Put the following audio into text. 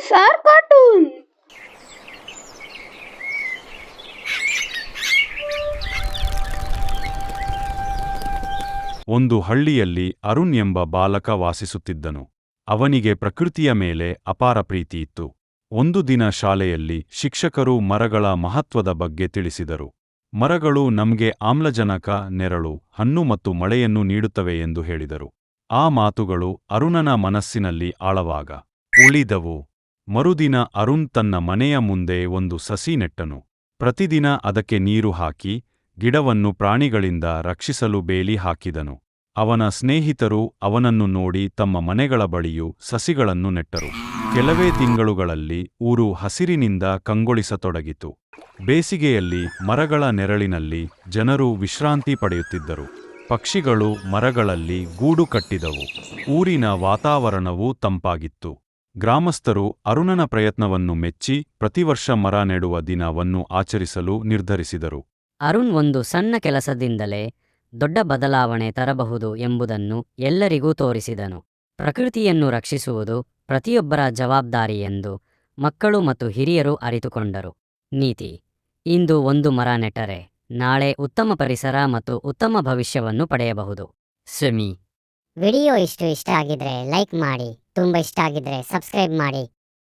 S R cartoon. ಒಂದು ಹಳ್ಳಿಯಲ್ಲಿ ಅರುಣ್ ಎಂಬ ಬಾಲಕ ವಾಸಿಸುತ್ತಿದ್ದನು. ಅವನಿಗೆ ಪ್ರಕೃತಿಯ ಮೇಲೆ ಅಪಾರ ಪ್ರೀತಿಯಿತ್ತು. ಒಂದು ದಿನ ಶಾಲೆಯಲ್ಲಿ ಶಿಕ್ಷಕರು ಮರಗಳ ಮಹತ್ವದ ಬಗ್ಗೆ ತಿಳಿಸಿದರು. ಮರಗಳು ನಮ್ಗೆ ಆಮ್ಲಜನಕ, ನೆರಳು, ಹಣ್ಣು ಮತ್ತು ಮಳೆಯನ್ನು ನೀಡುತ್ತವೆ ಎಂದು ಹೇಳಿದರು. ಆ ಮಾತುಗಳು ಅರುಣನ ಮನಸ್ಸಿನಲ್ಲಿ ಆಳವಾಗ ಉಳಿದವು. ಮರುದಿನ ಅರುಣ್ ತನ್ನ ಮನೆಯ ಮುಂದೆ ಒಂದು ಸಸಿ ನೆಟ್ಟನು. ಪ್ರತಿದಿನ ಅದಕ್ಕೆ ನೀರು ಹಾಕಿ, ಗಿಡವನ್ನು ಪ್ರಾಣಿಗಳಿಂದ ರಕ್ಷಿಸಲು ಬೇಲಿ ಹಾಕಿದನು. ಅವನ ಸ್ನೇಹಿತರು ಅವನನ್ನು ನೋಡಿ ತಮ್ಮ ಮನೆಗಳ ಬಳಿಯೂ ಸಸಿಗಳನ್ನು ನೆಟ್ಟರು. ಕೆಲವೇ ತಿಂಗಳುಗಳಲ್ಲಿ ಊರು ಹಸಿರಿನಿಂದ ಕಂಗೊಳಿಸತೊಡಗಿತು. ಬೇಸಿಗೆಯಲ್ಲಿ ಮರಗಳ ನೆರಳಿನಲ್ಲಿ ಜನರು ವಿಶ್ರಾಂತಿ ಪಡೆಯುತ್ತಿದ್ದರು. ಪಕ್ಷಿಗಳು ಮರಗಳಲ್ಲಿ ಗೂಡು ಕಟ್ಟಿದವು. ಊರಿನ ವಾತಾವರಣವೂ ತಂಪಾಗಿತ್ತು. ಗ್ರಾಮಸ್ಥರು ಅರುಣನ ಪ್ರಯತ್ನವನ್ನು ಮೆಚ್ಚಿ ಪ್ರತಿವರ್ಷ ಮರ ನೆಡುವ ದಿನವನ್ನು ಆಚರಿಸಲು ನಿರ್ಧರಿಸಿದರು. ಅರುಣ್ ಒಂದು ಸಣ್ಣ ಕೆಲಸದಿಂದಲೇ ದೊಡ್ಡ ಬದಲಾವಣೆ ತರಬಹುದು ಎಂಬುದನ್ನು ಎಲ್ಲರಿಗೂ ತೋರಿಸಿದನು. ಪ್ರಕೃತಿಯನ್ನು ರಕ್ಷಿಸುವುದು ಪ್ರತಿಯೊಬ್ಬರ ಜವಾಬ್ದಾರಿ ಎಂದು ಮಕ್ಕಳು ಮತ್ತು ಹಿರಿಯರು ಅರಿತುಕೊಂಡರು. ನೀತಿ: ಇಂದು ಒಂದು ಮರ ನೆಟ್ಟರೆ ನಾಳೆ ಉತ್ತಮ ಪರಿಸರ ಮತ್ತು ಉತ್ತಮ ಭವಿಷ್ಯವನ್ನು ಪಡೆಯಬಹುದು. ವಿಡಿಯೋ ಇಷ್ಟ ಆಗಿದ್ರೆ ಲೈಕ್ ಮಾಡಿ, ತುಂಬ ಇಷ್ಟ ಆಗಿದ್ರೆ ಸಬ್ಸ್ಕ್ರೈಬ್ ಮಾಡಿ.